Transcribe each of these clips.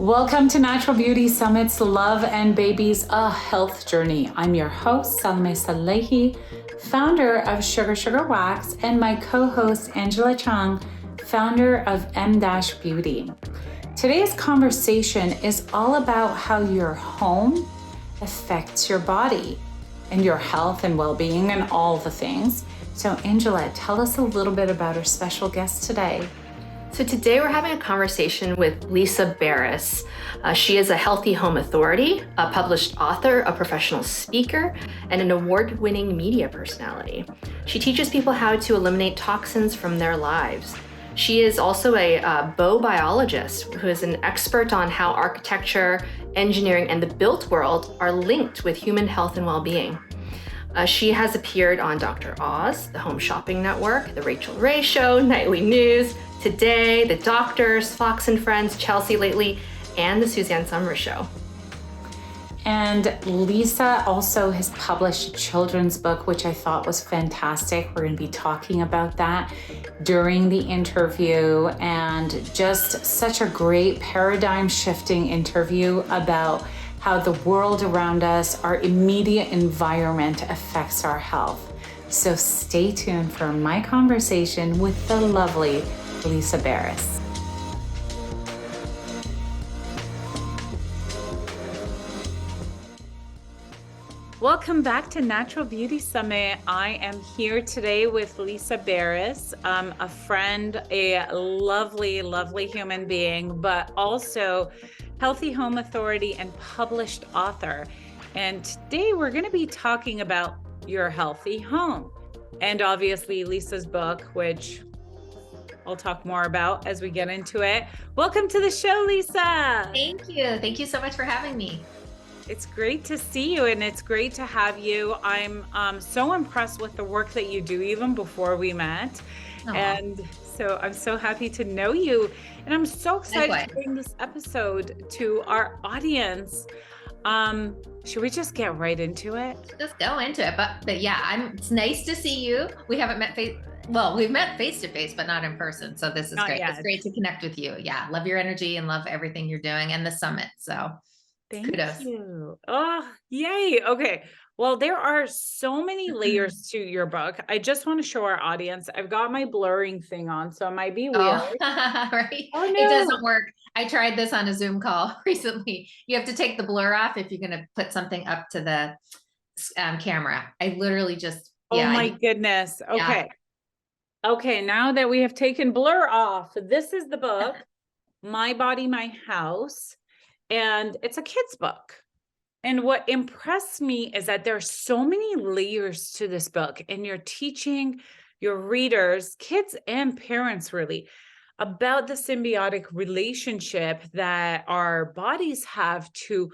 Welcome to Natural Beauty Summit's Love and Babies, a Health Journey. I'm your host, Salome Sallehy, founder of Sugar Wax, and my co-host, Angela Chang, founder of Emdash Beauty. Today's conversation is all about how your home affects your body and your health and well-being and all the things. So Angela, tell us a little bit about our special guest today. So today we're having a conversation with Lisa Beres. She is a healthy home authority, a published author, a professional speaker, and an award-winning media personality. She teaches people how to eliminate toxins from their lives. She is also a baubiologist who is an expert on how architecture, engineering, and the built world are linked with human health and well-being. She has appeared on Dr. Oz, the Home Shopping Network, The Rachel Ray Show, Nightly News, Today, The Doctors, Fox and Friends, Chelsea Lately, and The Suzanne Summers Show. And Lisa also has published a children's book, which I thought was fantastic. We're going to be talking about that during the interview, and just such a great paradigm shifting interview about how the world around us, our immediate environment affects our health. So stay tuned for my conversation with the lovely Lisa Beres. Welcome back to Natural Beauty Summit. I am here today with Lisa Beres, a friend, a lovely, lovely human being, but also healthy home authority and published author. And today we're going to be talking about your healthy home. And obviously Lisa's book, which I'll talk more about as we get into it. Welcome to the show, Lisa. Thank you. Thank you so much for having me. It's great to see you, and it's great to have you. I'm so impressed with the work that you do even before we met. Aww. And so I'm so happy to know you. And I'm so excited to bring this episode to our audience. Should we just get right into it? Just go into it. But yeah, it's nice to see you. We haven't met we've met face to face, but not in person. So this is great. It's great to connect with you. Yeah. Love your energy and love everything you're doing and the summit. So thank you. Oh, yay. Okay. Well, there are so many layers to your book. I just want to show our audience. I've got my blurring thing on, so it might be weird. Right. Oh, no. It doesn't work. I tried this on a Zoom call recently. You have to take the blur off if you're going to put something up to the camera. I literally just, oh my goodness. Okay. Yeah. Okay. Now that we have taken blur off, this is the book, My Body, My House, and it's a kid's book. And what impressed me is that there are so many layers to this book, and you're teaching your readers, kids and parents really, about the symbiotic relationship that our bodies have to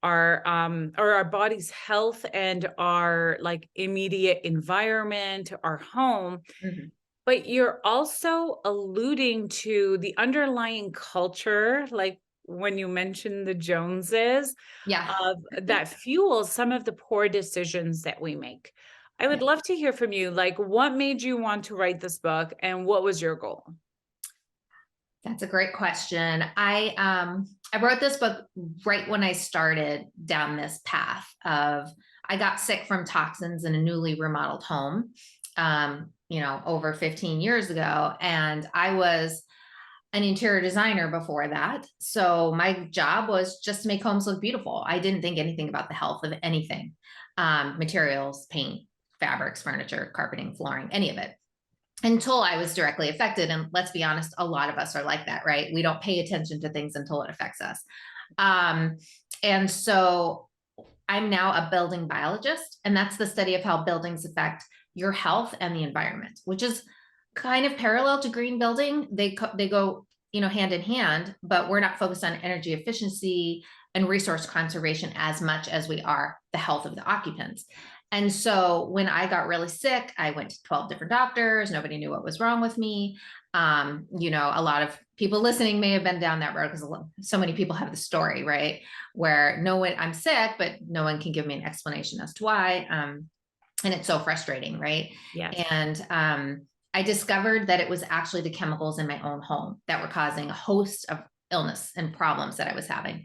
our body's health and our like immediate environment, our home. Mm-hmm. But you're also alluding to the underlying culture, like when you mentioned the Joneses, that fuels some of the poor decisions that we make. I would love to hear from you. Like, what made you want to write this book, and what was your goal? That's a great question. I wrote this book right when I started down this path of, I got sick from toxins in a newly remodeled home, over 15 years ago. And I was an interior designer before that. So my job was just to make homes look beautiful. I didn't think anything about the health of anything, materials, paint, fabrics, furniture, carpeting, flooring, any of it, until I was directly affected. And let's be honest, a lot of us are like that, right? We don't pay attention to things until it affects us. And so I'm now a building biologist, and that's the study of how buildings affect your health and the environment, which is kind of parallel to green building. They go, hand in hand, but we're not focused on energy efficiency and resource conservation as much as we are the health of the occupants. And so when I got really sick, I went to 12 different doctors. Nobody knew what was wrong with me. A lot of people listening may have been down that road because so many people have the story, right? Where I'm sick, but no one can give me an explanation as to why. And it's so frustrating, right? Yeah. And I discovered that it was actually the chemicals in my own home that were causing a host of illness and problems that I was having.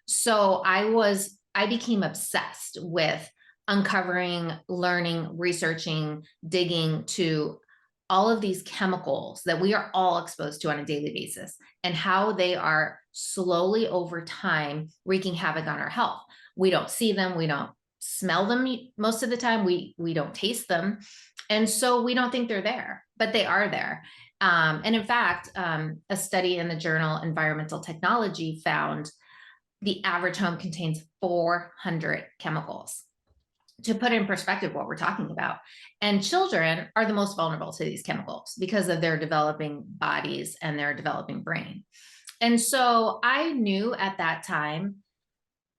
So I became obsessed with uncovering, learning, researching, digging to all of these chemicals that we are all exposed to on a daily basis and how they are slowly over time wreaking havoc on our health. We don't see them. We don't smell them most of the time. We don't taste them. And so we don't think they're there, but they are there. And in fact, a study in the journal Environmental Technology found the average home contains 400 chemicals. To put in perspective what we're talking about. And children are the most vulnerable to these chemicals because of their developing bodies and their developing brain. And so I knew at that time,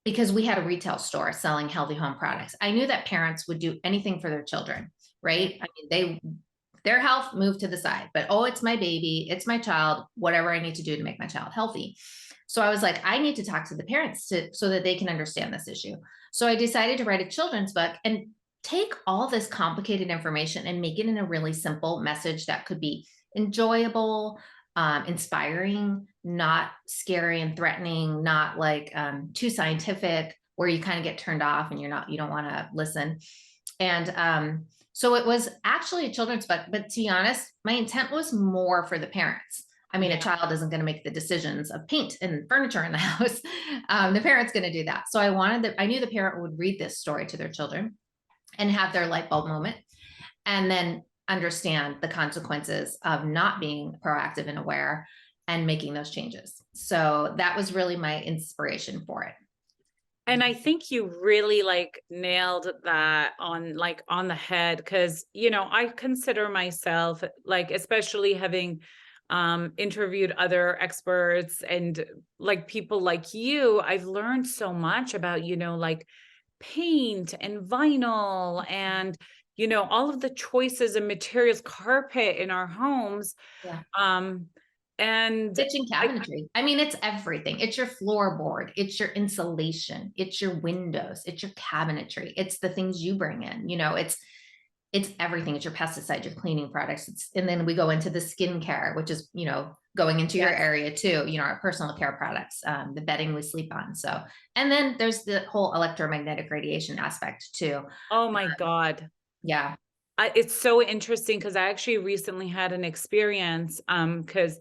because we had a retail store selling healthy home products, I knew that parents would do anything for their children, right? I mean, their health moved to the side, but oh, it's my baby, it's my child, whatever I need to do to make my child healthy. So I was like, I need to talk to the parents so that they can understand this issue. So I decided to write a children's book and take all this complicated information and make it in a really simple message that could be enjoyable, inspiring, not scary and threatening, not like too scientific where you kind of get turned off and you don't want to listen. And so it was actually a children's book, but to be honest, my intent was more for the parents. I mean, a child isn't going to make the decisions of paint and furniture in the house. The parent's going to do that. So I knew the parent would read this story to their children and have their light bulb moment and then understand the consequences of not being proactive and aware and making those changes. So that was really my inspiration for it. And I think you really like nailed that on the head. Cause I consider myself like, especially having interviewed other experts and like people like you, I've learned so much about, like paint and vinyl and, all of the choices and materials, carpet in our homes. Yeah. And kitchen cabinetry. I mean, it's everything. It's your floorboard. It's your insulation. It's your windows. It's your cabinetry. It's the things you bring in, it's everything. It's your pesticides, your cleaning products. And then we go into the skincare, which is, going into your area too, our personal care products, the bedding we sleep on. So, and then there's the whole electromagnetic radiation aspect too. Oh my God. Yeah. It's so interesting because I actually recently had an experience because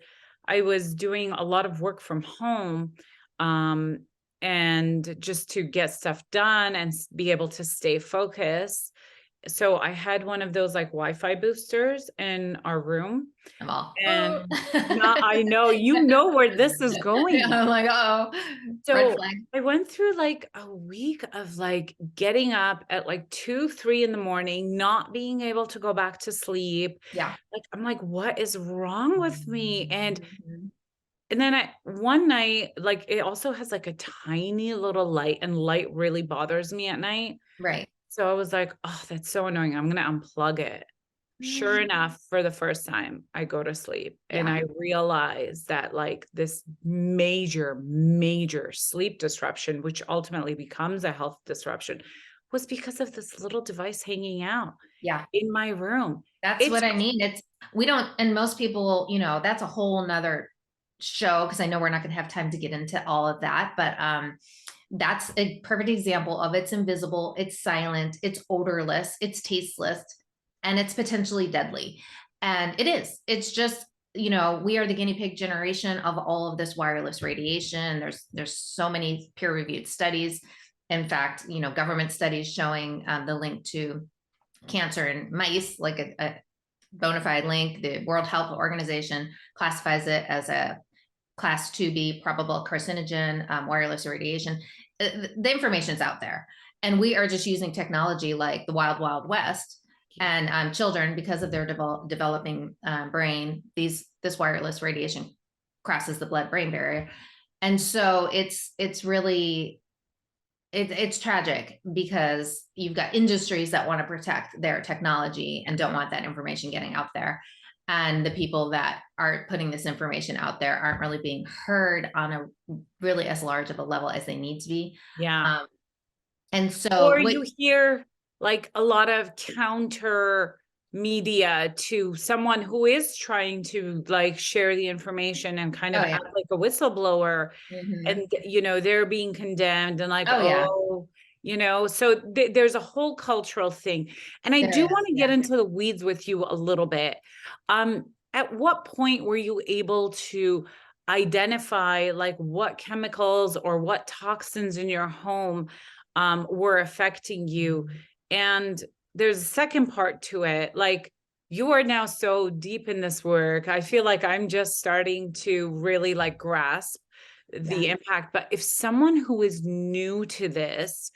I was doing a lot of work from home and just to get stuff done and be able to stay focused. So I had one of those like Wi-Fi boosters in our room. I'm all, and now I know where this is going. I'm like, oh, red So flag. I went through like a week of like getting up at like 2, 3 in the morning, not being able to go back to sleep. Yeah. Like, I'm like, what is wrong with me? And Mhm. then one night, like it also has like a tiny little light and light really bothers me at night. Right. So I was like, oh, that's so annoying. I'm going to unplug it. Sure enough, for the first time, I go to sleep and I realize that like this major, major sleep disruption, which ultimately becomes a health disruption, was because of this little device hanging out in my room. That's what I mean. And most people, that's a whole nother show because I know we're not going to have time to get into all of that, but that's a perfect example of it's invisible, it's silent, it's odorless, it's tasteless, and it's potentially deadly. And it's just, we are the guinea pig generation of all of this wireless radiation. There's so many peer-reviewed studies. In fact, government studies showing the link to cancer in mice, like a bona fide link. The World Health Organization classifies it as a class 2B probable carcinogen, wireless radiation. The information's out there. And we are just using technology like the wild, wild west. And children, because of their developing brain, this wireless radiation crosses the blood-brain barrier. And so it's really, it's tragic because you've got industries that want to protect their technology and don't want that information getting out there. And the people that are putting this information out there aren't really being heard on a really as large of a level as they need to be. And so you hear like a lot of counter media to someone who is trying to like share the information and kind of Oh, yeah. act like a whistleblower, Mhm. and you know, they're being condemned and like, Oh, yeah. oh, you know, so there's a whole cultural thing. And I There do is, want to yeah. get into the weeds with you a little bit. At what point were you able to identify like what chemicals or what toxins in your home were affecting you? And there's a second part to it. Like, you are now so deep in this work. I feel like I'm just starting to really like grasp the Yeah. impact. But if someone who is new to this,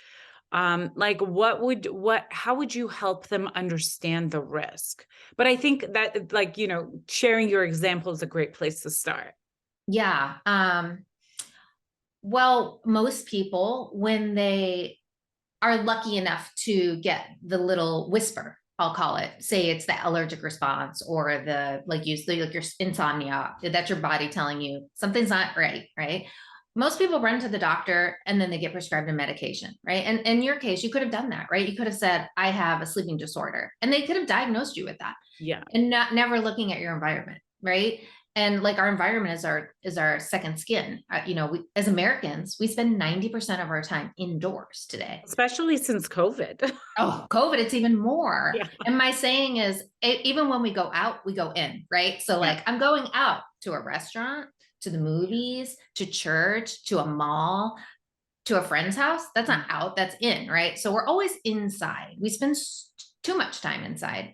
like how would you help them understand the risk? But I think that, like, you know, sharing your example is a great place to start. Yeah. Well, most people, when they are lucky enough to get the little whisper, I'll call it, say it's the allergic response or the, like like your insomnia, that's your body telling you something's not right, right? Most people run to the doctor and then they get prescribed a medication, right? And in your case, you could have done that, right? You could have said, I have a sleeping disorder, and they could have diagnosed you with that. Yeah. And never looking at your environment, right? And like, our environment is our second skin. You know, as Americans, we spend 90% of our time indoors today. Especially since COVID. Oh, COVID, it's even more. Yeah. And my saying is, even when we go out, we go in, right? So like, I'm going out to a restaurant, to the movies, to church, to a mall, to a friend's house. That's not out, that's in, right? So we're always inside. We spend too much time inside,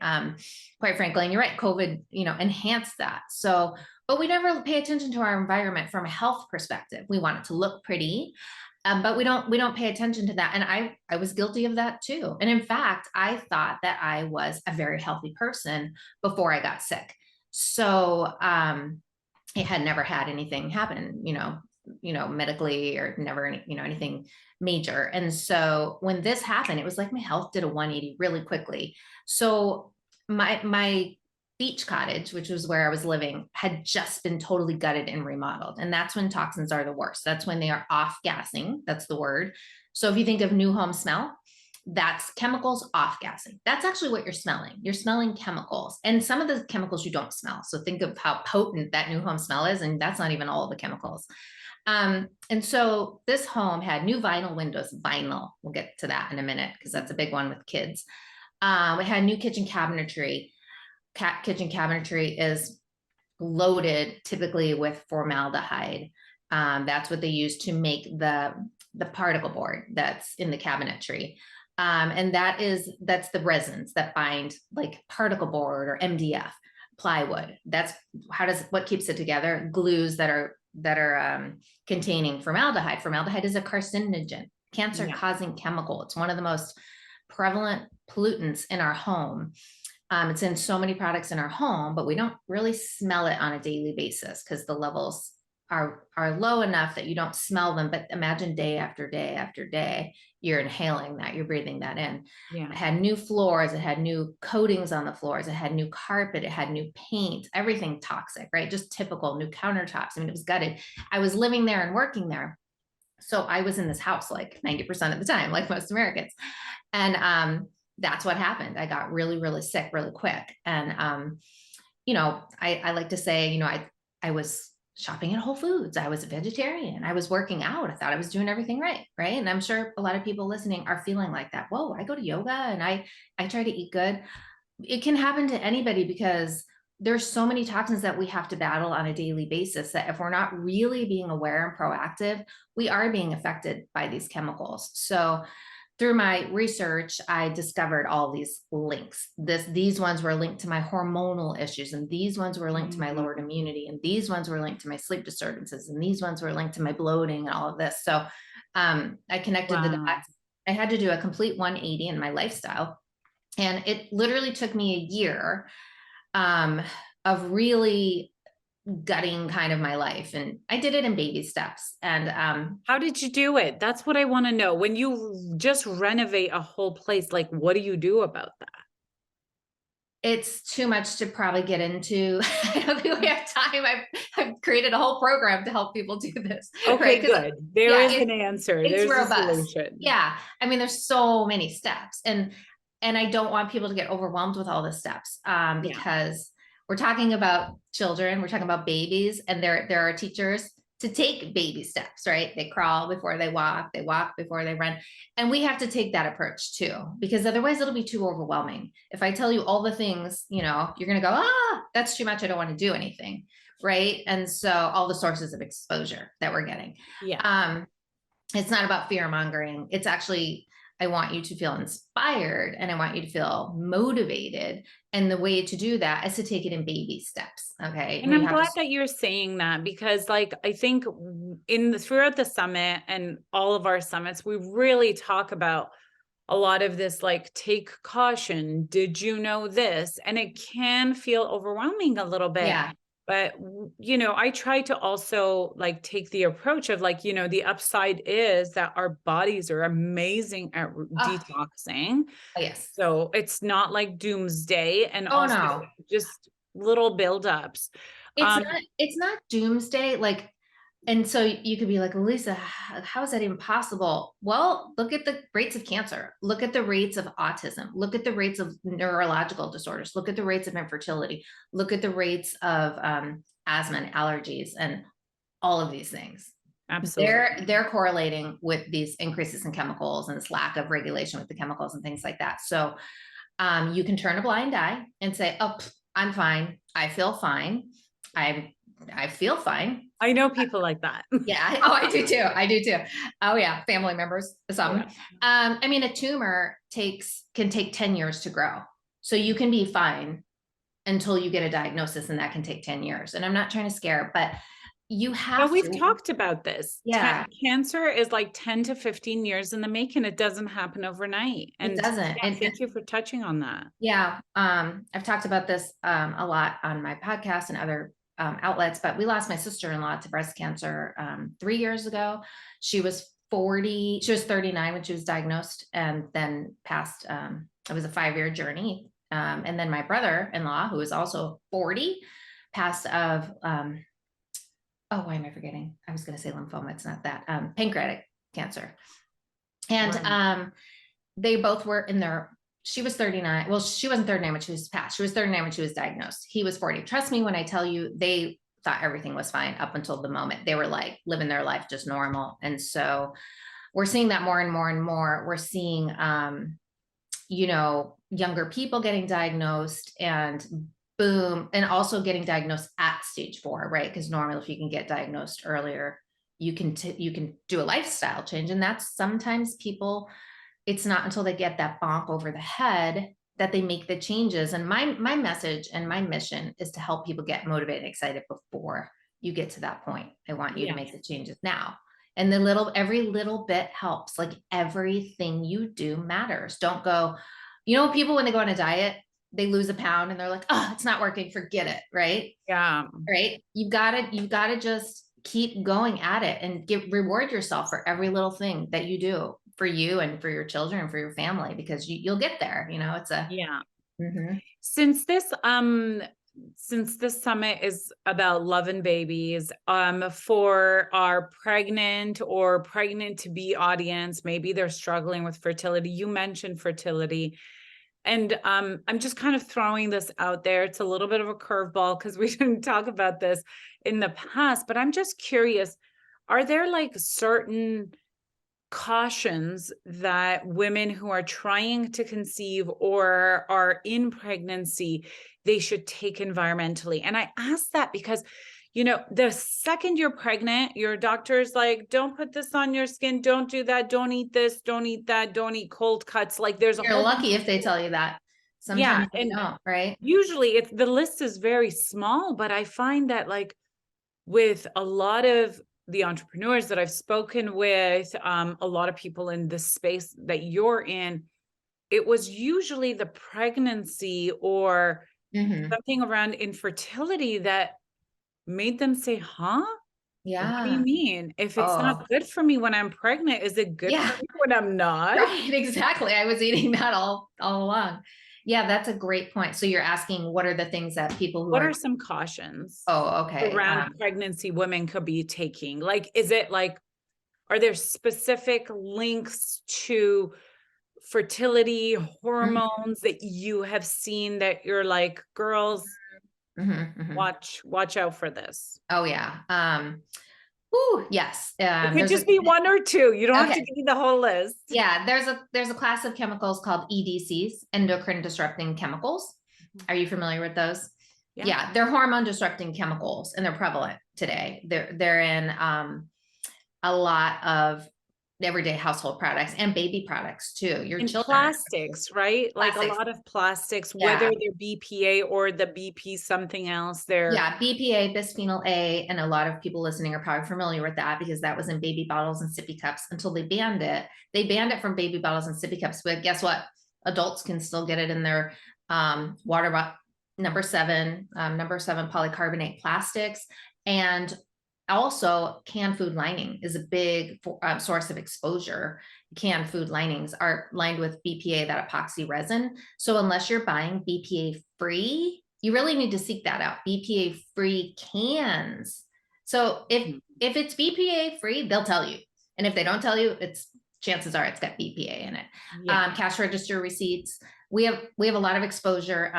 quite frankly. And you're right, COVID, you know, enhanced that. So, but we never pay attention to our environment from a health perspective. We want it to look pretty, but we don't pay attention to that. And I was guilty of that too. And in fact, I thought that I was a very healthy person before I got sick. So it had never had anything happen, medically, or never, anything major. And so when this happened, it was like my health did a 180 really quickly. So my beach cottage, which was where I was living, had just been totally gutted and remodeled. And that's when toxins are the worst. That's when they are off gassing. That's the word. So if you think of new home smell, that's chemicals off gassing. That's actually what you're smelling. You're smelling chemicals, and some of the chemicals you don't smell. So think of how potent that new home smell is. And that's not even all of the chemicals. And so this home had new vinyl windows, vinyl. We'll get to that in a minute, because that's a big one with kids. We had new kitchen cabinetry. Kitchen cabinetry is loaded typically with formaldehyde. That's what they use to make the particle board that's in the cabinetry. And that's the resins that bind, like particle board or MDF, plywood. That's what keeps it together. Glues that are containing formaldehyde. Formaldehyde is a carcinogen, cancer-causing chemical. It's one of the most prevalent pollutants in our home. It's in so many products in our home, but we don't really smell it on a daily basis because the levels are low enough that you don't smell them. But imagine day after day after day, you're inhaling that, you're breathing that in. Yeah. It had new floors, it had new coatings on the floors, it had new carpet, it had new paint, everything toxic, right? Just typical. New countertops. I mean, it was gutted. I was living there and working there. So I was in this house like 90% of the time, like most Americans. And that's what happened. I got really, really sick really quick. And I like to say, I was shopping at Whole Foods. I was a vegetarian. I was working out. I thought I was doing everything right. Right. And I'm sure a lot of people listening are feeling like that. Whoa, I go to yoga and I try to eat good. It can happen to anybody because there's so many toxins that we have to battle on a daily basis that if we're not really being aware and proactive, we are being affected by these chemicals. So through my research, I discovered all these links. These ones were linked to my hormonal issues, and these ones were linked to my lowered immunity, and these ones were linked to my sleep disturbances, and these ones were linked to my bloating and all of this. So I connected the dots. I had to do a complete 180 in my lifestyle. And it literally took me a year of really gutting kind of my life. And I did it in baby steps. And how did you do it? That's what I want to know. When you just renovate a whole place, like, what do you do about that? It's too much to probably get into. I don't think we have time. I've created a whole program to help people do this. Okay, right? good. There is an answer. It's There's robust. a solution. Yeah. I mean, there's so many steps. And And I don't want people to get overwhelmed with all the steps, Yeah. because we're talking about children, we're talking about babies, and there are teachers to take baby steps, right? They crawl before they walk before they run. And we have to take that approach too, because otherwise it'll be too overwhelming. If I tell you all the things, you know, you're going to go, that's too much. I don't want to do anything. Right. And so all the sources of exposure that we're getting. Yeah. It's not about fear mongering. It's actually, I want you to feel inspired and I want you to feel motivated. And the way to do that is to take it in baby steps. Okay. And I'm glad that you're saying that, because like, I think throughout the summit and all of our summits, we really talk about a lot of this, like, take caution. Did you know this? And it can feel overwhelming a little bit. Yeah. But, you know, I try to also like take the approach of like, you know, the upside is that our bodies are amazing at detoxing. Oh, yes. So it's not like doomsday, and Oh, also no. just little buildups. It's not doomsday. Like, and so you could be like, well, Lisa, how is that even possible? Well, look at the rates of cancer. Look at the rates of autism. Look at the rates of neurological disorders. Look at the rates of infertility. Look at the rates of asthma and allergies and all of these things. Absolutely. They're correlating with these increases in chemicals and this lack of regulation with the chemicals and things like that. So you can turn a blind eye and say, oh, I'm fine. I feel fine. I feel fine. I know people like that. Yeah. Oh, I do too. I do too. Oh yeah. Family members. Some. Yeah. I mean, a tumor can take 10 years to grow. So you can be fine until you get a diagnosis, and that can take 10 years. And I'm not trying to scare, but you have we've talked about this. Yeah. Cancer is like 10 to 15 years in the making. It doesn't happen overnight. And it doesn't. Yeah, and thank you for touching on that. Yeah. I've talked about this a lot on my podcast and other outlets, but we lost my sister-in-law to breast cancer 3 years ago. She was 40, she was 39 when she was diagnosed, and then passed. It was a 5-year journey. And then my brother-in-law, who was also 40, passed of, why am I forgetting? I was going to say lymphoma. It's not that, pancreatic cancer. And they both were in their, she was 39. Well, she wasn't 39 when she was passed. She was 39 when she was diagnosed. He was 40. Trust me when I tell you, they thought everything was fine up until the moment. They were like living their life just normal. And so we're seeing that more and more and more. We're seeing, you know, younger people getting diagnosed, and boom, and also getting diagnosed at stage 4, right? Because normally if you can get diagnosed earlier, you can do a lifestyle change. And that's sometimes people, it's not until they get that bonk over the head that they make the changes. And my message and my mission is to help people get motivated and excited before you get to that point. I want you to make the changes now. And every little bit helps. Like everything you do matters. Don't go, you know, people, when they go on a diet, they lose a pound and they're like, oh, it's not working. Forget it. Right. Yeah. Right. You've got to just keep going at it and reward yourself for every little thing that you do for you and for your children and for your family, because you'll get there. You know, it's a, yeah. Mm-hmm. Since this summit is about love and babies, for our pregnant or pregnant to be audience, maybe they're struggling with fertility. You mentioned fertility. And I'm just kind of throwing this out there. It's a little bit of a curveball because we didn't talk about this in the past, but I'm just curious, are there like certain cautions that women who are trying to conceive or are in pregnancy, they should take environmentally? And I ask that because, you know, the second you're pregnant, your doctor's like, don't put this on your skin. Don't do that. Don't eat this. Don't eat that. Don't eat cold cuts. Like there's You're lucky if they tell you that. Sometimes they don't, right? Usually the list is very small, but I find that like with a lot of the entrepreneurs that I've spoken with, a lot of people in the space that you're in, it was usually the pregnancy or something around infertility that made them say, huh? Yeah. What do you mean? If it's not good for me when I'm pregnant, is it good for me when I'm not? Right, exactly. I was eating that all along. Yeah, that's a great point. So you're asking, what are the things that people what are some cautions okay, around pregnancy women could be taking? Like, is it like, are there specific links to fertility hormones that you have seen that you're like, girls, watch out for this? Oh yeah. Yes. It could just be one or two. You don't have to give me the whole list. Yeah, there's a class of chemicals called EDCs, endocrine disrupting chemicals. Are you familiar with those? Yeah, they're hormone disrupting chemicals, and they're prevalent today. They're in a lot of everyday household products and baby products too. Your and children. Plastics, right? Like a lot of plastics, whether they're BPA or the BP something else. BPA, bisphenol A, and a lot of people listening are probably familiar with that because that was in baby bottles and sippy cups until they banned it. They banned it from baby bottles and sippy cups, but guess what? Adults can still get it in their water bottle, number 7 polycarbonate plastics, and also canned food lining is a big source of exposure. Canned food linings are lined with BPA, that epoxy resin. So unless you're buying BPA free, you really need to seek that out. BPA free cans. So if it's BPA free, they'll tell you. And if they don't tell you, chances are it's got BPA in it. Cash register receipts. We have a lot of exposure.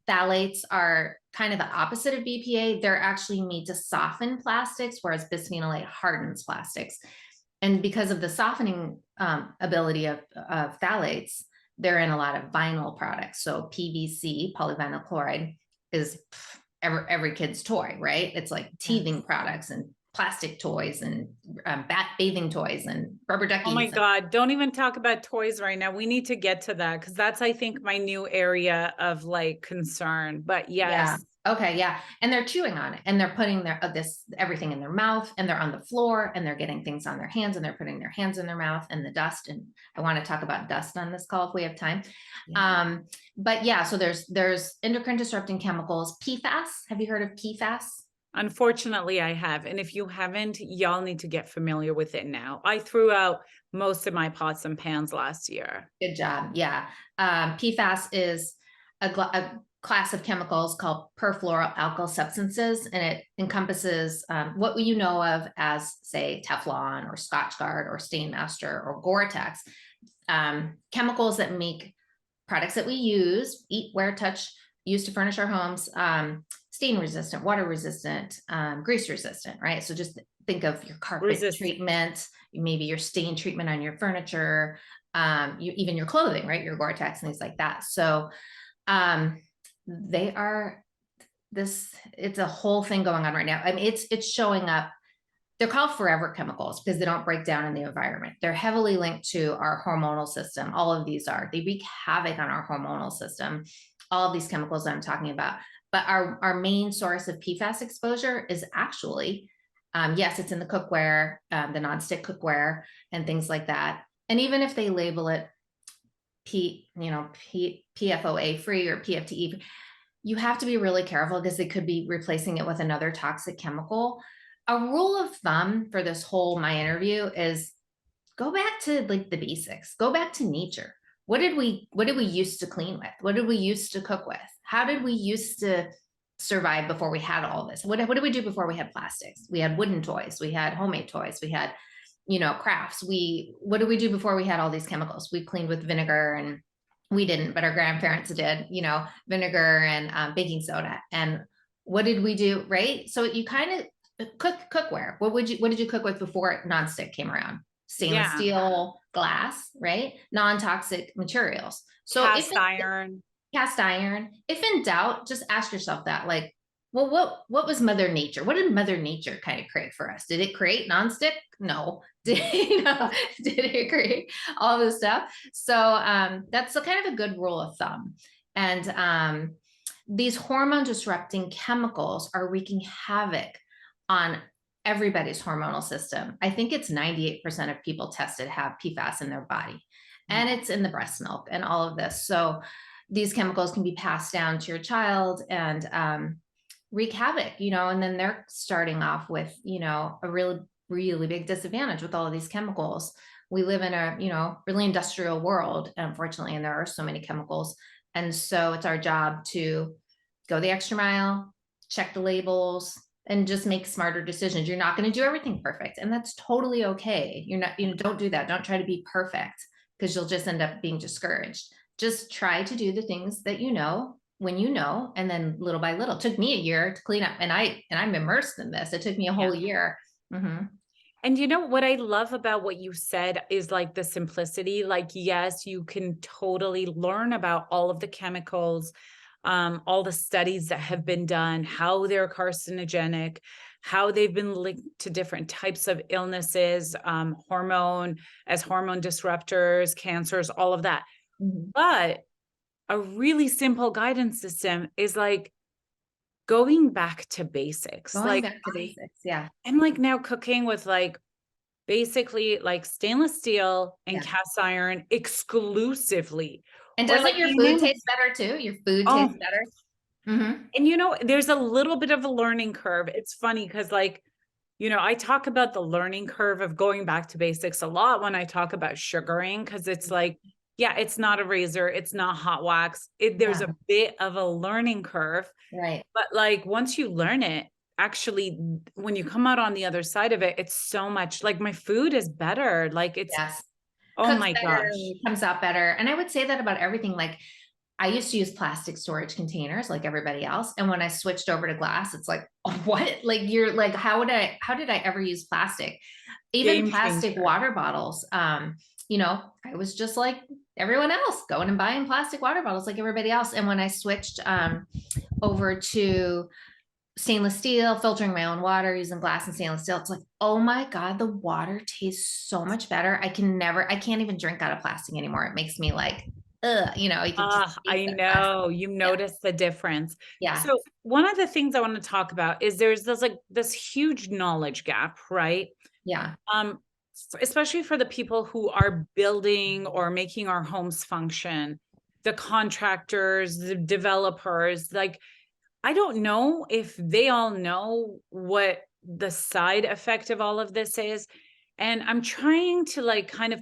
Phthalates are kind of the opposite of BPA. They're actually made to soften plastics, whereas bisphenol A hardens plastics. And because of the softening ability of phthalates, they're in a lot of vinyl products. So PVC, polyvinyl chloride, is every kid's toy, right? It's like teething products and plastic toys and bathing toys and rubber duckies. Oh my God, don't even talk about toys right now. We need to get to that because that's, I think, my new area of like concern. But yes. Okay, yeah. And they're chewing on it and they're putting everything in their mouth, and they're on the floor and they're getting things on their hands and they're putting their hands in their mouth and the dust. And I want to talk about dust on this call if we have time. But yeah, so there's endocrine disrupting chemicals. PFAS. Have you heard of PFAS? Unfortunately, I have. And if you haven't, y'all need to get familiar with it now. I threw out most of my pots and pans last year. Good job. Yeah. PFAS is a class of chemicals called perfluoroalkyl substances, and it encompasses what you know of as, say, Teflon or Scotchgard or Stainmaster or Gore-Tex, chemicals that make products that we use, eat, wear, touch, use to furnish our homes, stain resistant, water resistant, grease resistant, right? So just think of your carpet treatment, maybe your stain treatment on your furniture, even your clothing, right? Your Gore-Tex and things like that. So it's a whole thing going on right now. I mean, it's showing up. They're called forever chemicals because they don't break down in the environment. They're heavily linked to our hormonal system. All of these they wreak havoc on our hormonal system. All of these chemicals that I'm talking about. But our main source of PFAS exposure is actually, yes, it's in the cookware, the nonstick cookware and things like that. And even if they label it PFOA free or PFTE free, you have to be really careful because they could be replacing it with another toxic chemical. A rule of thumb for this whole my interview is go back to like the basics, go back to nature. What did we used to clean with? What did we used to cook with? How did we used to survive before we had all this? What did we do before we had plastics? We had wooden toys, we had homemade toys, we had, crafts. What did we do before we had all these chemicals? We cleaned with vinegar, and we didn't, but our grandparents did, vinegar and baking soda. And what did we do? Right. So you kind of cookware. What did you cook with before nonstick came around? Stainless steel, glass, right? Non-toxic materials. So cast iron. If in doubt, just ask yourself that, like, well, what was Mother Nature? What did Mother Nature kind of create for us? Did it create nonstick? No. Did it create all this stuff? So that's kind of a good rule of thumb. And these hormone disrupting chemicals are wreaking havoc on everybody's hormonal system. I think it's 98% of people tested have PFAS in their body, and it's in the breast milk and all of this. So these chemicals can be passed down to your child and wreak havoc, and then they're starting off with, a really, really big disadvantage with all of these chemicals. We live in a, really industrial world, unfortunately, and there are so many chemicals. And so it's our job to go the extra mile, check the labels, and just make smarter decisions. You're not going to do everything perfect, and that's totally okay. You're not, don't do that. Don't try to be perfect. because you'll just end up being discouraged. Just try to do the things that you know when you know, and then little by little. It took me a year to clean up, and I'm immersed in this. It took me a whole year. Mm-hmm. And you know what I love about what you said is like the simplicity. Like, yes, you can totally learn about all of the chemicals, all the studies that have been done, how they're carcinogenic, how they've been linked to different types of illnesses, hormone disruptors, cancers, all of that. Mm-hmm. But a really simple guidance system is like going back to basics. Going back to basics. Yeah. I'm like now cooking with like basically like stainless steel and cast iron exclusively. And Or doesn't like your food taste better too? Your food tastes better. Mm-hmm. And you know, there's a little bit of a learning curve. It's funny because like, you know, I talk about the learning curve of going back to basics a lot when I talk about sugaring, because it's like, yeah, it's not a razor, it's not hot wax. There's a bit of a learning curve. Right. But like once you learn it, actually, when you come out on the other side of it, it's so much like my food is better. Like it's, oh Cooks my better, gosh. comes out better. And I would say that about everything. Like I used to use plastic storage containers like everybody else. And when I switched over to glass, it's like, oh, what? Like you're like, how did I ever use plastic? Even Game plastic changer. water bottles. You know, I was just like everyone else going and buying plastic water bottles like everybody else. And when I switched over to stainless steel, filtering my own water, using glass and stainless steel, it's like, oh my God, the water tastes so much better. I can't even drink out of plastic anymore. It makes me like, you know, you can just I know you notice the difference. Yeah. So one of the things I want to talk about is there's this huge knowledge gap, right? Yeah. Especially for the people who are building or making our homes function, the contractors, the developers, like, I don't know if they all know what the side effect of all of this is. And I'm trying to like kind of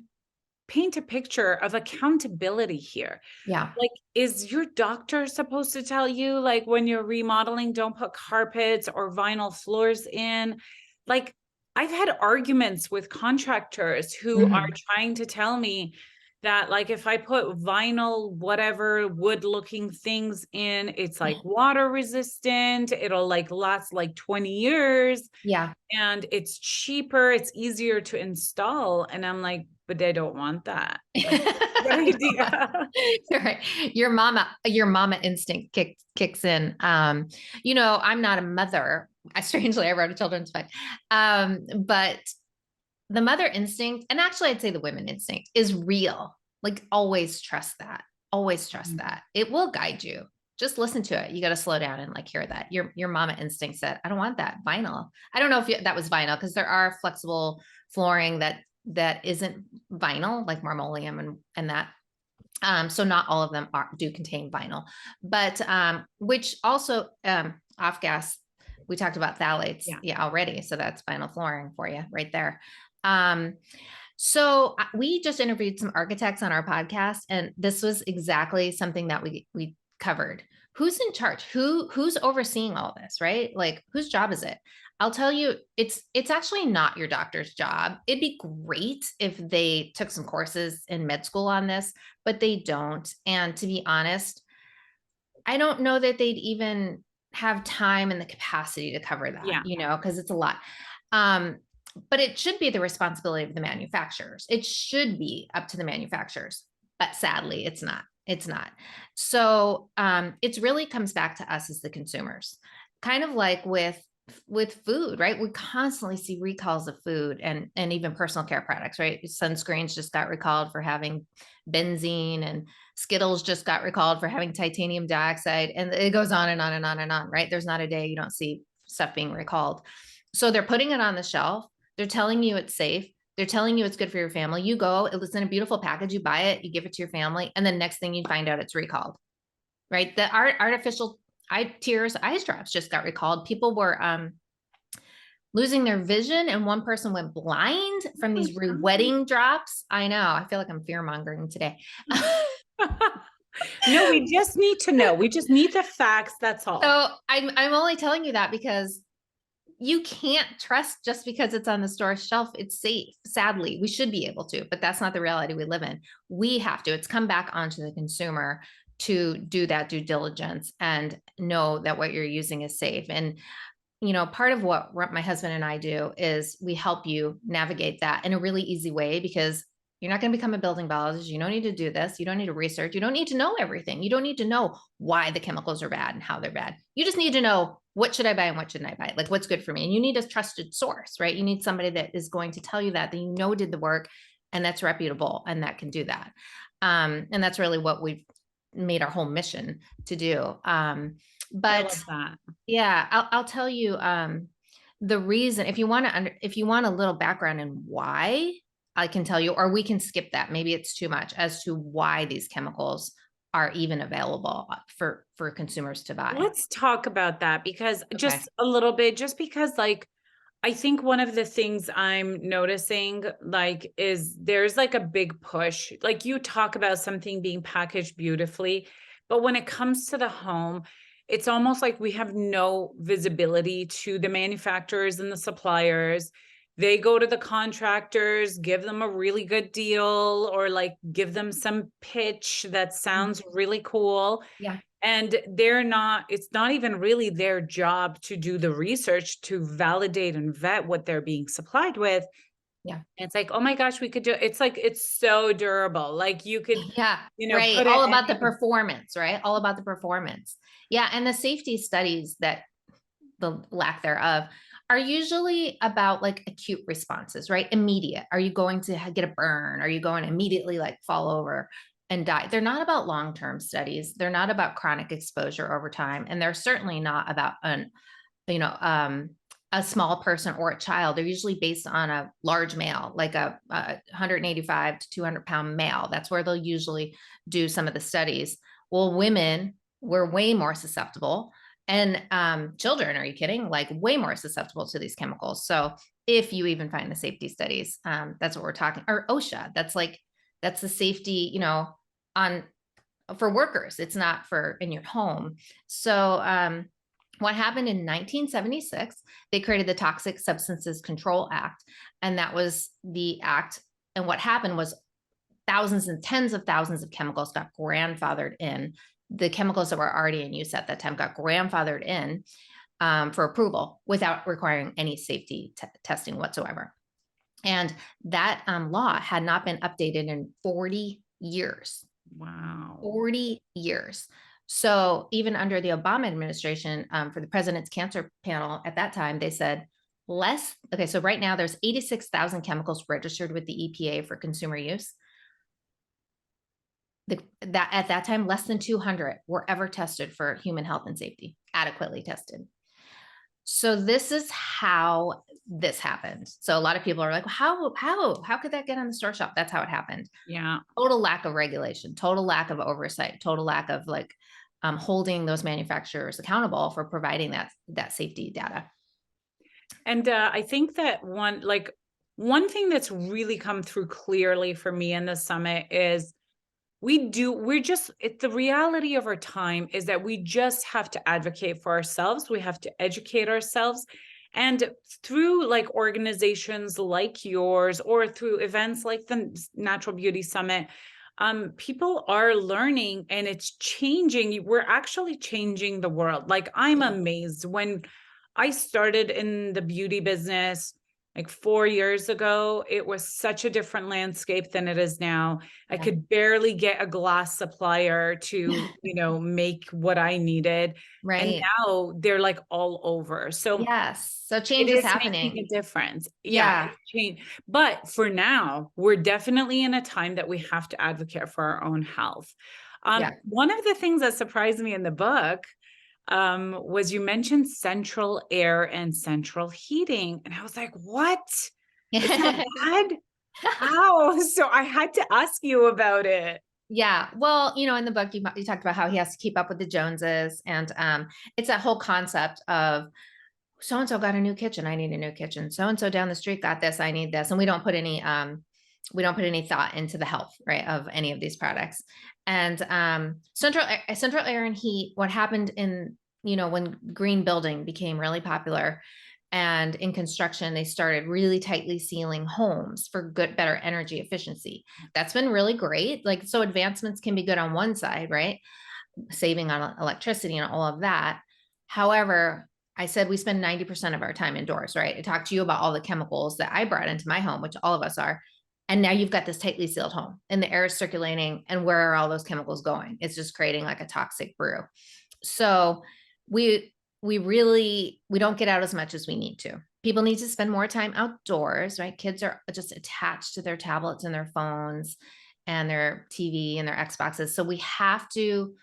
paint a picture of accountability here. Yeah. Like, is your doctor supposed to tell you, like, when you're remodeling, don't put carpets or vinyl floors in? Like, I've had arguments with contractors who are trying to tell me that, like, if I put vinyl, whatever wood looking things in, it's like water resistant. It'll like last like 20 years. Yeah. And it's cheaper. It's easier to install. And I'm like, but I don't want that. Like, what idea? Right. Your mama instinct kicks in. You know, I'm not a mother. Strangely, I wrote a children's book. But the mother instinct, and actually I'd say the women instinct, is real. Like always trust that. Always trust that. It will guide you. Just listen to it. You got to slow down and like hear that. Your mama instinct said, I don't want that vinyl. I don't know if that was vinyl, because there are flexible flooring that isn't vinyl, like marmoleum and that. So not all of them do contain vinyl, but which also off gas, we talked about phthalates already. So that's vinyl flooring for you right there. So we just interviewed some architects on our podcast, and this was exactly something that we covered. Who's in charge? Who's overseeing all this, right? Like, whose job is it? I'll tell you, it's actually not your doctor's job. It'd be great if they took some courses in med school on this, but they don't. And to be honest, I don't know that they'd even have time and the capacity to cover that, you know, because it's a lot. But it should be the responsibility of the manufacturers. It should be up to the manufacturers, but sadly, it's not. It's not. So it really comes back to us as the consumers, kind of like with food, right? We constantly see recalls of food and even personal care products, right? Sunscreens just got recalled for having benzene, and Skittles just got recalled for having titanium dioxide, and it goes on and on and on and on, right? There's not a day you don't see stuff being recalled. So they're putting it on the shelf. They're telling you it's safe. They're telling you it's good for your family. You go, it was in a beautiful package, you buy it, you give it to your family, and then next thing you find out it's recalled, right? The artificial tears, eye drops just got recalled. People were losing their vision, and one person went blind from these re-wetting drops. I know. I feel like I'm fear mongering today. No, we just need to know. We just need the facts. That's all. So I'm only telling you that because you can't trust just because it's on the store shelf, it's safe. Sadly, we should be able to, but that's not the reality we live in. We have to, it's come back onto the consumer to do that due diligence and know that what you're using is safe. And, part of what my husband and I do is we help you navigate that in a really easy way, because you're not going to become a building biologist. You don't need to do this. You don't need to research. You don't need to know everything. You don't need to know why the chemicals are bad and how they're bad. You just need to know, what should I buy and what shouldn't I buy? Like, what's good for me? And you need a trusted source, right? You need somebody that is going to tell you that did the work and that's reputable and that can do that. And that's really what we've made our whole mission to do. I But love that. yeah, I'll tell you the reason, if you want a little background in why, I can tell you, or we can skip that. Maybe it's too much as to why these chemicals are even available for consumers to buy. Let's talk about that, because Okay. just a little bit, just because like, I think one of the things I'm noticing, like, is there's like a big push. Like, you talk about something being packaged beautifully, but when it comes to the home, it's almost like we have no visibility to the manufacturers and the suppliers. They go to the contractors, give them a really good deal, or like give them some pitch that sounds really cool. Yeah. And it's not even really their job to do the research to validate and vet what they're being supplied with. Yeah. It's like, oh my gosh, we could do, it's like, it's so durable. Like, you could, Yeah. Right. put All it about the in. performance, right? All about the performance. Yeah. And the safety studies, that the lack thereof, are usually about like acute responses, right? Immediate. Are you going to get a burn? Are you going to immediately like fall over and die? They're not about long-term studies. They're not about chronic exposure over time. And they're certainly not about a small person or a child. They're usually based on a large male, like a 185 to 200-pound male. That's where they'll usually do some of the studies. Well, women were way more susceptible. And children, are you kidding? Like, way more susceptible to these chemicals. So if you even find the safety studies, that's what we're talking. Or OSHA, that's the safety, on for workers. It's not for in your home. So what happened in 1976, they created the Toxic Substances Control Act, and that was the act. And what happened was thousands and tens of thousands of chemicals got grandfathered in. The chemicals that were already in use at that time got grandfathered in for approval without requiring any safety testing whatsoever. And that law had not been updated in 40 years. Wow. 40 years. So even under the Obama administration, for the president's cancer panel at that time, they said so right now there's 86,000 chemicals registered with the EPA for consumer use. That at that time, less than 200 were ever tested for human health and safety, adequately tested. So this is how this happened. So a lot of people are like, how could that get on the store shelf? That's how it happened. Yeah. Total lack of regulation, total lack of oversight, total lack of like holding those manufacturers accountable for providing that safety data. And I think that one thing that's really come through clearly for me in the summit is the reality of our time is that we just have to advocate for ourselves. We have to educate ourselves. And through like organizations like yours, or through events like the Natural Beauty Summit, people are learning, and it's changing. We're actually changing the world. Like, I'm amazed. When I started in the beauty business like 4 years ago, it was such a different landscape than it is now. I could barely get a glass supplier to, make what I needed. Right. And now they're like all over. So yes. So change it is is happening. making a difference. Yeah. Change. But for now, we're definitely in a time that we have to advocate for our own health. One of the things that surprised me in the book was you mentioned central air and central heating. And I was like, what? Is that bad? How? So I had to ask you about it. Yeah. Well, in the book, you talked about how he has to keep up with the Joneses. And it's that whole concept of so-and-so got a new kitchen. I need a new kitchen. So-and-so down the street got this. I need this. And we don't put any thought into the health, right, of any of these products. And central air and heat, what happened in, when green building became really popular, And in construction, they started really tightly sealing homes for better energy efficiency. That's been really great. Like, so advancements can be good on one side, right? Saving on electricity and all of that. However, I said we spend 90% of our time indoors, right? I talked to you about all the chemicals that I brought into my home, which all of us are. And now you've got this tightly sealed home and the air is circulating. And where are all those chemicals going? It's just creating like a toxic brew. So we don't get out as much as we need to. People need to spend more time outdoors, right? Kids are just attached to their tablets and their phones and their TV and their Xboxes. So we have to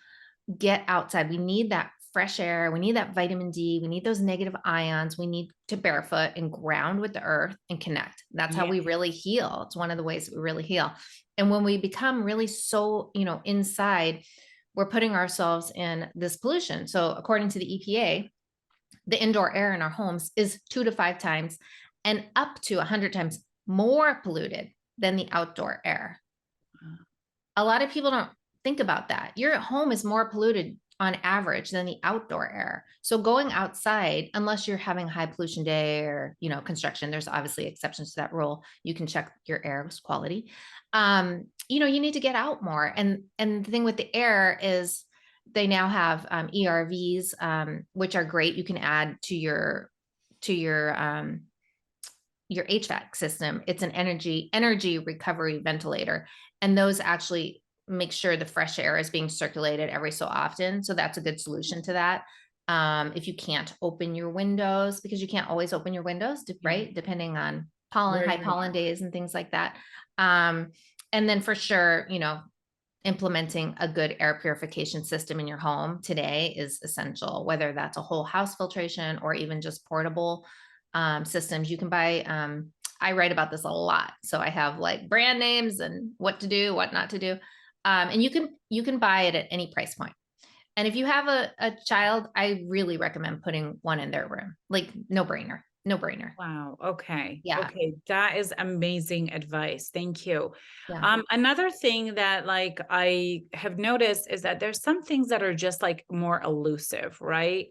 get outside. We need that fresh air. We need that vitamin D. We need those negative ions. We need to barefoot and ground with the earth and connect. That's how we really heal. It's one of the ways that we really heal. And when we become really so, inside, we're putting ourselves in this pollution. So according to the EPA, the indoor air in our homes is 2 to 5 times and up to 100 times more polluted than the outdoor air. A lot of people don't think about that. Your home is more polluted on average than the outdoor air. So going outside, unless you're having a high pollution day or, construction, there's obviously exceptions to that rule. You can check your air quality. You need to get out more. And the thing with the air is they now have ERVs, which are great. You can add to your HVAC system. It's an energy recovery ventilator. And those actually make sure the fresh air is being circulated every so often. So that's a good solution to that. If you can't open your windows, because you can't always open your windows, right? Depending on high pollen days and things like that. And then for sure, implementing a good air purification system in your home today is essential, whether that's a whole house filtration or even just portable systems. You can buy, I write about this a lot. So I have like brand names and what to do, what not to do. And you can buy it at any price point. And if you have a child, I really recommend putting one in their room, like no brainer. Wow. Okay. Yeah. Okay. That is amazing advice. Thank you. Yeah. Another thing that like I have noticed is that there's some things that are just like more elusive, right?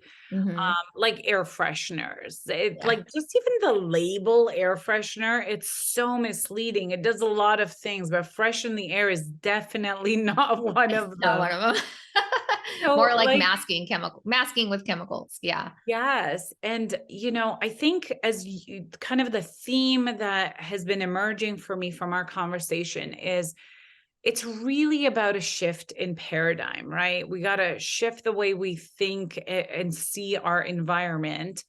Like air fresheners. Like just even the label air freshener, it's so misleading. It does a lot of things, but freshen the air is definitely not one of Not them. one of them. So, More like masking with chemicals. Yeah. Yes. And, I think kind of the theme that has been emerging for me from our conversation is it's really about a shift in paradigm, right? We got to shift the way we think and see our environment.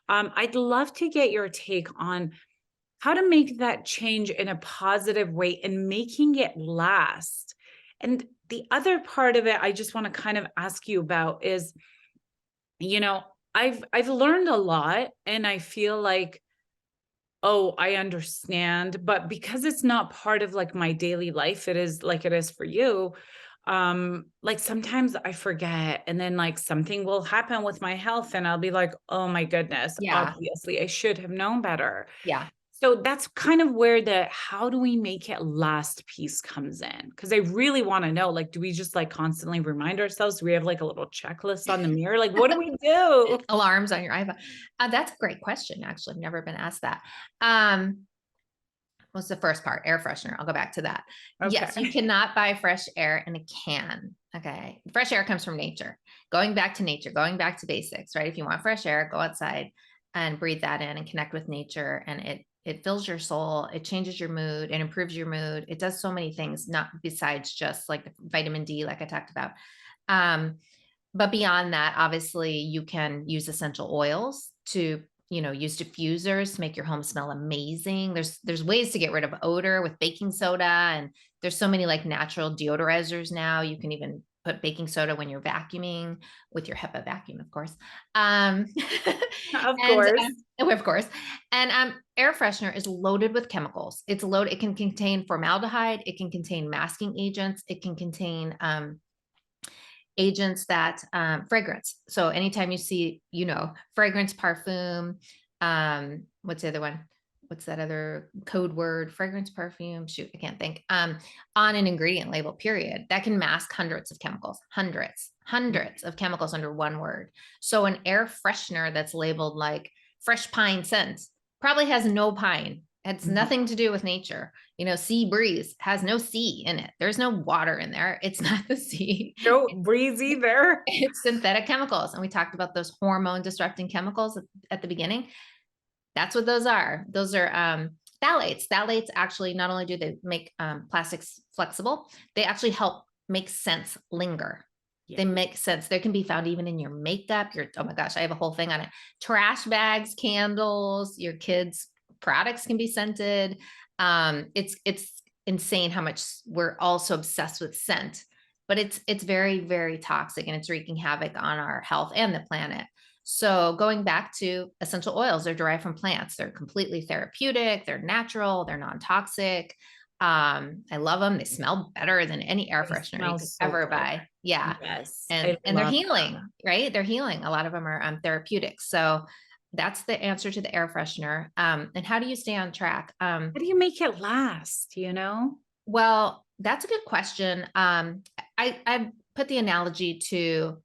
I'd love to get your take on how to make that change in a positive way and making it last. And the other part of it, I just want to kind of ask you about is, I've learned a lot and I feel like, oh, I understand, but because it's not part of like my daily life, it is like it is for you. Like sometimes I forget and then like something will happen with my health and I'll be like, oh my goodness, Yeah. obviously I should have known better. Yeah. So that's kind of where the how do we make it last piece comes in? Because I really want to know, like, do we just like constantly remind ourselves? Do we have like a little checklist on the mirror? Like, what do we do? Alarms on your iPhone. That's a great question. Actually, I've never been asked that. What's the first part? Air freshener. I'll go back to that. Okay. Yes, you cannot buy fresh air in a can. Okay. Fresh air comes from nature. Going back to nature, going back to basics, right? If you want fresh air, go outside and breathe that in and connect with nature. And it fills your soul. It changes your mood. It improves your mood. It does so many things, not besides just like the vitamin D, like I talked about. But beyond that, obviously you can use essential oils to, use diffusers to make your home smell amazing. There's ways to get rid of odor with baking soda. And there's so many like natural deodorizers now. You can even put baking soda when you're vacuuming with your HEPA vacuum, of course. Of course. Of course. And air freshener is loaded with chemicals. It can contain formaldehyde. It can contain masking agents. It can contain agents that fragrance. So anytime you see, fragrance, parfum, what's the other one? What's that other code word? Fragrance, perfume, shoot, I can't think. On an ingredient label, period, that can mask hundreds of chemicals, hundreds of chemicals under one word. So an air freshener that's labeled like fresh pine scent probably has no pine. It's nothing to do with nature. Sea breeze has no sea in it. There's no water in there. It's not the sea. No breeze either. It's synthetic chemicals. And we talked about those hormone disrupting chemicals at the beginning. That's what those are. Those are phthalates. Phthalates actually, not only do they make plastics flexible, they actually help make scents linger. They make sense. They can be found even in your makeup. Oh my gosh, I have a whole thing on it. Trash bags, candles, your kids' products can be scented. It's insane how much we're also obsessed with scent, but it's very, very toxic, and it's wreaking havoc on our health and the planet. So going back to essential oils, they're derived from plants. They're completely therapeutic. They're natural. They're non-toxic. I love them. They smell better than any air freshener you could ever buy. Yeah. Yes. And they're healing, right? They're healing. A lot of them are therapeutic. So that's the answer to the air freshener. And how do you stay on track? How do you make it last, Well, that's a good question. I put the analogy to,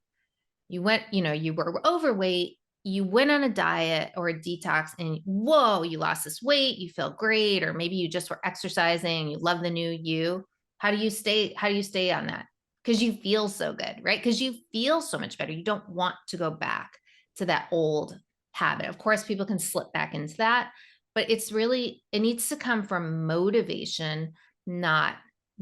you were overweight, you went on a diet or a detox, and whoa, you lost this weight, you feel great, or maybe you just were exercising, you love the new you. How do you stay on that? Because you feel so good, right? Because you feel so much better. You don't want to go back to that old habit. Of course, people can slip back into that, but it needs to come from motivation, not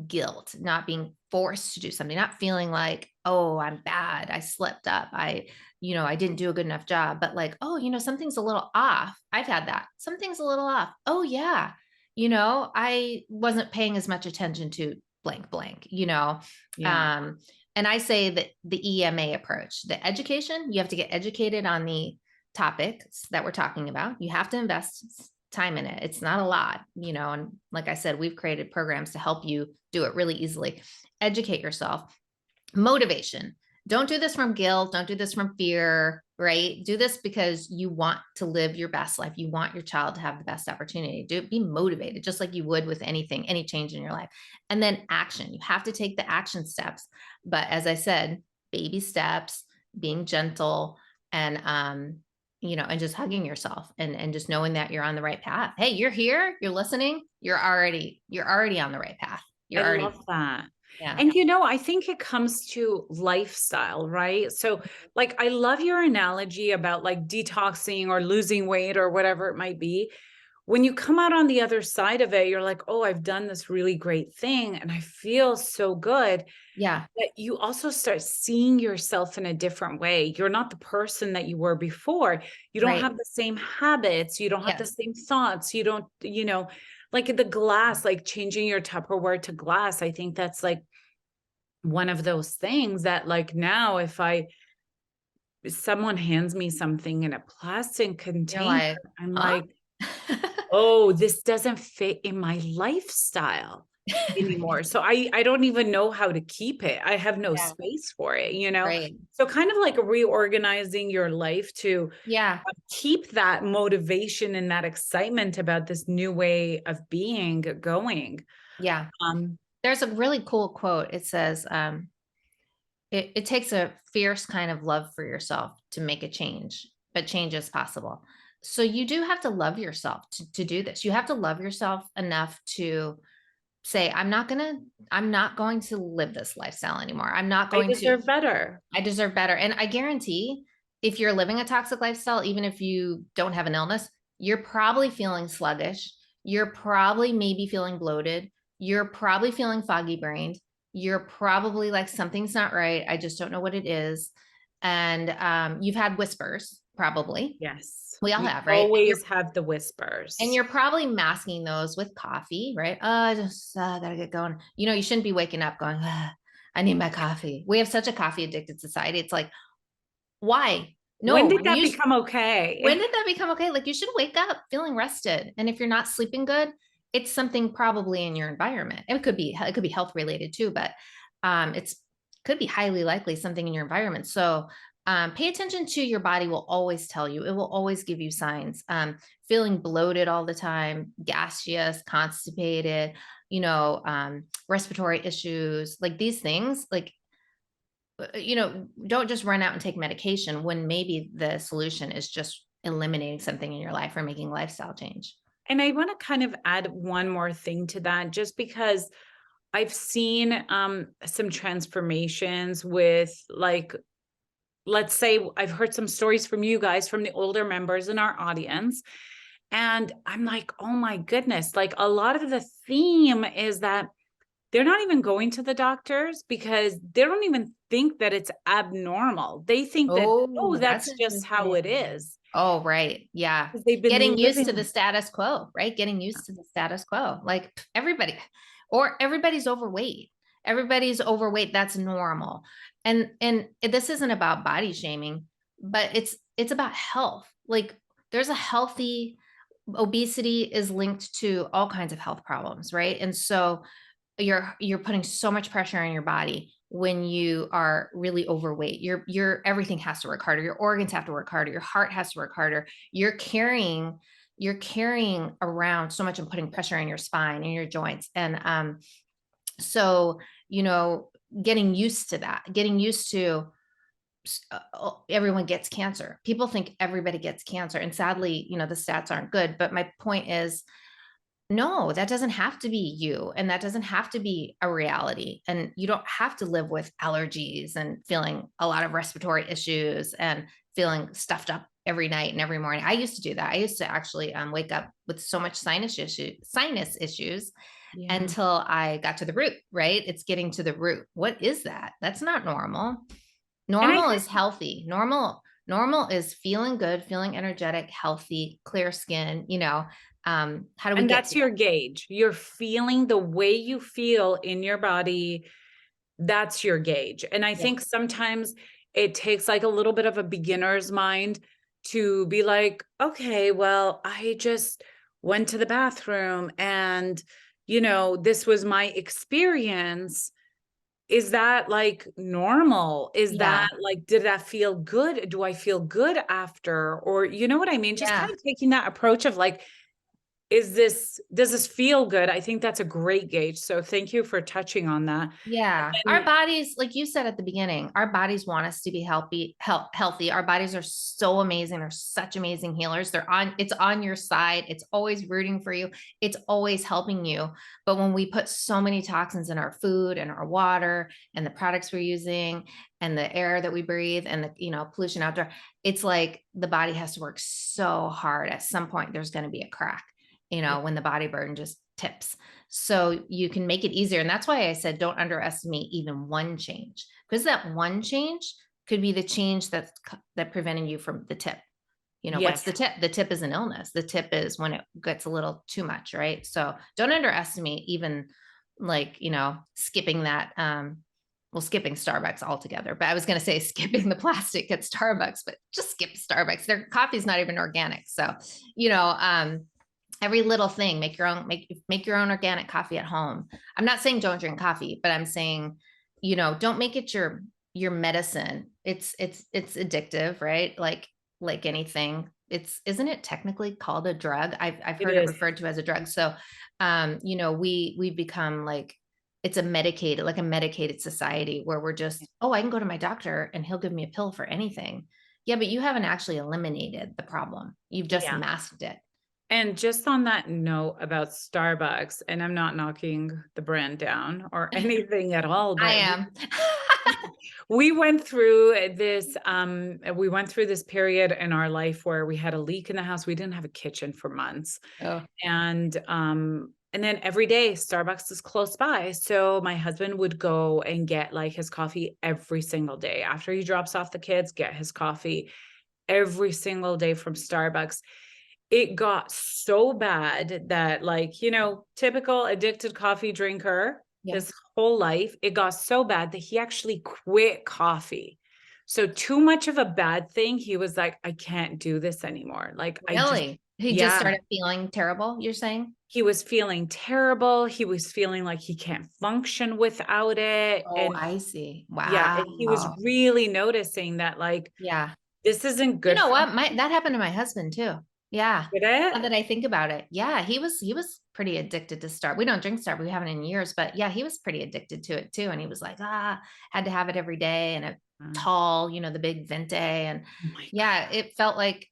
guilt, not being forced to do something, not feeling like, oh, I'm bad, I slipped up, I didn't do a good enough job, but like, oh, something's a little off. I've had that. Something's a little off. Oh yeah. I wasn't paying as much attention to blank, Yeah. And I say that the EMA approach, the education, you have to get educated on the topics that we're talking about. You have to invest time in it. It's not a lot, and like I said, we've created programs to help you do it really easily. Educate yourself. Motivation. Don't do this from guilt. Don't do this from fear, right? Do this because you want to live your best life. You want your child to have the best opportunity. Be motivated, just like you would with anything, any change in your life. And then action. You have to take the action steps. But as I said, baby steps, being gentle, and and just hugging yourself and just knowing that you're on the right path. Hey, you're here, you're listening, you're already on the right path. I love that. Yeah. And I think it comes to lifestyle, right? So like, I love your analogy about like detoxing or losing weight or whatever it might be. When you come out on the other side of it, you're like, oh, I've done this really great thing and I feel so good. Yeah. But you also start seeing yourself in a different way. You're not the person that you were before. You don't have the same habits. You don't have the same thoughts. You don't, like the glass, like changing your Tupperware to glass. I think that's like one of those things that like now if someone hands me something in a plastic container, I'm like, oh, this doesn't fit in my lifestyle anymore. So I don't even know how to keep it. I have no space for it, Right. So kind of like reorganizing your life to keep that motivation and that excitement about this new way of being going. Yeah. There's a really cool quote. It says, it takes a fierce kind of love for yourself to make a change, but change is possible. So you do have to love yourself to do this. You have to love yourself enough to say, I'm not going to live this lifestyle anymore. I'm not going to. I deserve better. I deserve better. And I guarantee if you're living a toxic lifestyle, even if you don't have an illness, you're probably feeling sluggish. You're probably maybe feeling bloated. You're probably feeling foggy brained. You're probably like, something's not right. I just don't know what it is. And you've had whispers, probably. Yes. We all have, right? Always have the whispers. And you're probably masking those with coffee, right? Oh, I just gotta get going. You shouldn't be waking up going, I need my coffee. We have such a coffee addicted society. It's like, why? No. When did that become okay? When did that become okay? Like, you should wake up feeling rested. And if you're not sleeping good, it's something probably in your environment. It could be health related too, but could be highly likely something in your environment. So pay attention to your body. Will always tell you. It will always give you signs. Feeling bloated all the time, gaseous, constipated, respiratory issues, like these things, like, don't just run out and take medication when maybe the solution is just eliminating something in your life or making lifestyle change. And I want to kind of add one more thing to that, just because I've seen some transformations with, like, let's say I've heard some stories from you guys, from the older members in our audience. And I'm like, oh my goodness, like a lot of the theme is that they're not even going to the doctors because they don't even think that it's abnormal. They think that, oh, Oh, that's that's just how it interesting. is. Oh, right. Yeah. Because they've been Getting used to living. the status quo, right? Getting used to the status quo. Like everybody, or everybody's overweight. Everybody's overweight. That's normal. And this isn't about body shaming, but it's about health. Like there's a healthy obesity is linked to all kinds of health problems, right? And so you're putting so much pressure on your body when you are really overweight. Your everything has to work harder. Your organs have to work harder. Your heart has to work harder. You're carrying around so much and putting pressure on your spine and your joints. And so, you know, getting used to that, getting used to everyone gets cancer. People think everybody gets cancer. And sadly, you know, the stats aren't good. But my point is, no, that doesn't have to be you. And that doesn't have to be a reality. And you don't have to live with allergies and feeling a lot of respiratory issues and feeling stuffed up every night and every morning. I used to do that. I used to actually wake up with so much sinus issues Yeah. until I got to the root, right? It's getting to the root. What is that? That's not normal. Normal is healthy. Normal is feeling good, feeling energetic, healthy, clear skin, you know. How do we And get that's to your gauge. You're feeling the way you feel in your body. That's your gauge. And I that? think sometimes it takes like a little bit of a beginner's mind to be like, okay, well, I just went to the bathroom and, you know, this was my experience. Is that like normal? Is Yeah. that like, did that feel good? Do I feel good after? Or, you know what I mean? Just Yeah. kind of taking that approach of like, does this feel good? I think that's a great gauge. So thank you for touching on that. Yeah. Our And bodies, like you said at the beginning, our bodies want us to be healthy. Our bodies are so amazing. They're such amazing healers. It's on your side. It's always rooting for you. It's always helping you. But when we put so many toxins in our food and our water and the products we're using and the air that we breathe and the, you know, pollution outdoor, it's like the body has to work so hard. At some point, there's going to be a crack, you know, when the body burden just tips. So you can make it easier. And that's why I said, don't underestimate even one change, because that one change could be the change that prevented you from the tip. You know, what's yes, the tip? The tip is an illness. The tip is when it gets a little too much, right? So don't underestimate even like, you know, skipping that, well, skipping Starbucks altogether, but I was going to say skipping the plastic at Starbucks, but just skip Starbucks. Their coffee's not even organic. So, you know, every little thing, make your own organic coffee at home. I'm not saying don't drink coffee, but I'm saying, you know, don't make it your medicine. It's addictive, right? Like anything. Isn't it technically called a drug? I've it heard it is. referred to as a drug. So you know, we become like it's a medicated society where we're just, oh, I can go to my doctor and he'll give me a pill for anything. Yeah, but you haven't actually eliminated the problem. You've just Yeah. masked it. And just on that note about Starbucks, and I'm not knocking the brand down or anything at all, I but am. we went through this period in our life where we had a leak in the house. We didn't have a kitchen for months. Oh, And then every day Starbucks is close by. So my husband would go and get like his coffee every single day. After he drops off the kids, get his coffee every single day from Starbucks. It got so bad that, like, you know, typical addicted coffee drinker, yeah. his whole life, it got so bad that he actually quit coffee. So too much of a bad thing. He was like, I can't do this anymore. Like, Really? He just yeah, started feeling terrible, you're saying? he was feeling terrible. He was feeling like he can't function without it. Oh, And I see. yeah, and he was Wow. really noticing that, like, Yeah. this isn't You good know for what? That happened to my husband too. Yeah. it. Now that I think about it. Yeah, he was pretty addicted to Starbucks. We don't drink Starbucks. We haven't in years, but yeah, he was pretty addicted to it too. And he was like, had to have it every day and a Oh tall, you know, the big venti. And my God. yeah, it felt like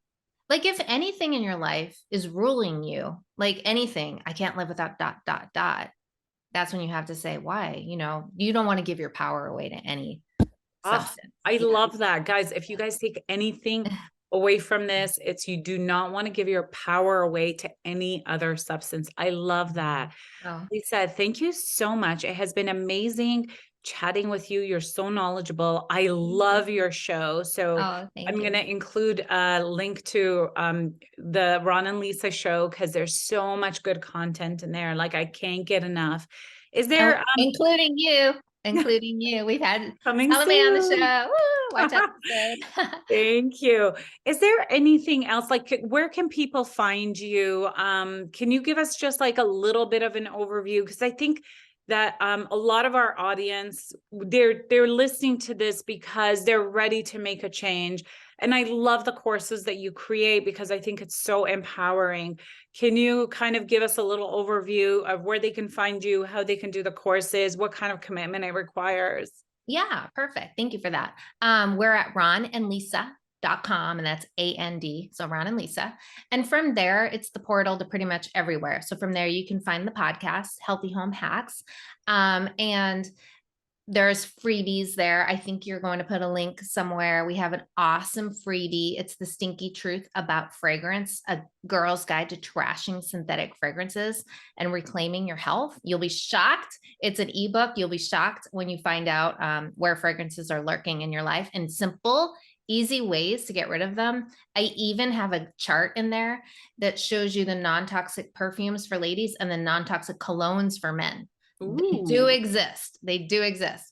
Like if anything in your life is ruling you, like anything, I can't live without ... That's when you have to say why, you don't want to give your power away to any substance. I love that. Guys, if you guys take anything away from this, it's you do not want to give your power away to any other substance. I love that. Oh, Lisa, thank you so much. It has been amazing chatting with you. You're so knowledgeable. I love your show. So thank I'm you. going to include a link to the Ron and Lisa show because there's so much good content in there. Like I can't get enough. Is there including you? We've had coming Salome on the soon? show. Woo, watch episode. Thank you. Is there anything else? Like, where can people find you? Can you give us just like a little bit of an overview? Because I think that a lot of our audience, they're listening to this because they're ready to make a change. And I love the courses that you create because I think it's so empowering. Can you kind of give us a little overview of where they can find you, how they can do the courses, what kind of commitment it requires? Yeah, perfect. Thank you for that. We're at ronandlisa.com, and that's AND. So Ron and Lisa. And from there, it's the portal to pretty much everywhere. So from there, you can find the podcast, Healthy Home Hacks. And there's freebies there. I think you're going to put a link somewhere. We have an awesome freebie. It's the Stinky Truth About Fragrance, a girl's guide to trashing synthetic fragrances and reclaiming your health. You'll be shocked. It's an ebook. You'll be shocked when you find out where fragrances are lurking in your life and simple, easy ways to get rid of them. I even have a chart in there that shows you the non-toxic perfumes for ladies and the non-toxic colognes for men. They do exist.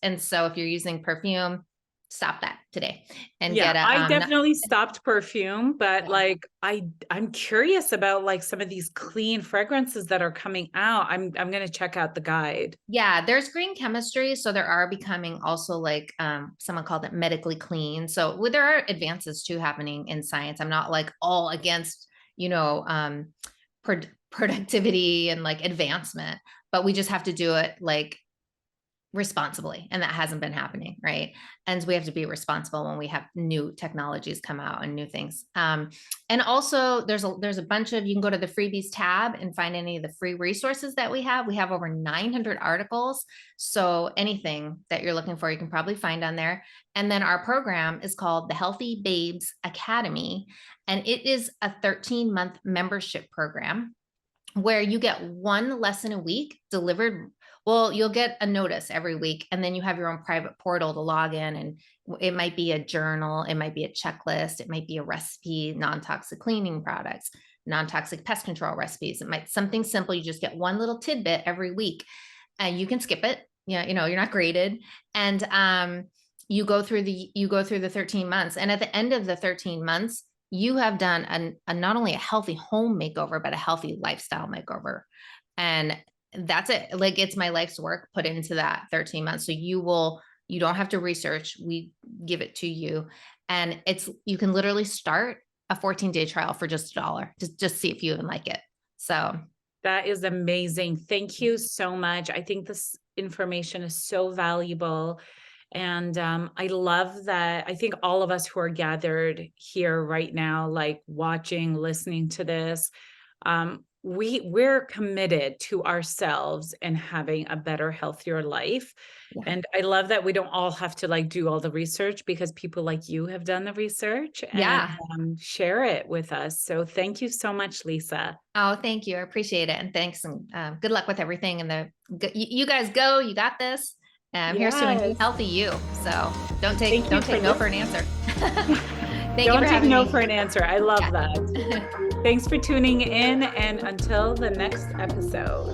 And so if you're using perfume, stop that today and get a, I definitely stopped perfume, but like I'm curious about like some of these clean fragrances that are coming out. I'm going to check out the guide. Yeah, there's green chemistry. So there are becoming also like someone called it medically clean. So there are advances too happening in science. I'm not like all against, productivity and like advancement, but we just have to do it like responsibly. And that hasn't been happening. Right. And we have to be responsible when we have new technologies come out and new things. And also there's a bunch of, you can go to the freebies tab and find any of the free resources that we have. We have over 900 articles. So anything that you're looking for, you can probably find on there. And then our program is called the Healthy Babes Academy. And it is a 13-month membership program where you get one lesson a week delivered. Well, you'll get a notice every week, and then you have your own private portal to log in, and it might be a journal, it might be a checklist, it might be a recipe, non-toxic cleaning products, non-toxic pest control recipes. It might something simple. You just get one little tidbit every week, and you can skip it. Yeah, you're not graded, and you go through the 13 months, and at the end of the 13 months, you have done a not only a healthy home makeover, but a healthy lifestyle makeover. And that's it. Like it's my life's work put into that 13 months. So you don't have to research. We give it to you. And you can literally start a 14-day trial for just $1. Just see if you even like it. So that is amazing. Thank you so much. I think this information is so valuable. And I love that. I think all of us who are gathered here right now, like watching, listening to this, we're committed to ourselves and having a better, healthier life. Yeah. And I love that we don't all have to like do all the research because people like you have done the research and share it with us. So thank you so much, Lisa. Oh, thank you. I appreciate it. And thanks. And good luck with everything. And you guys go, you got this. Here's to a new healthy you. So don't take no for an answer. Don't take no for an answer. I love that. Thanks for tuning in, and until the next episode.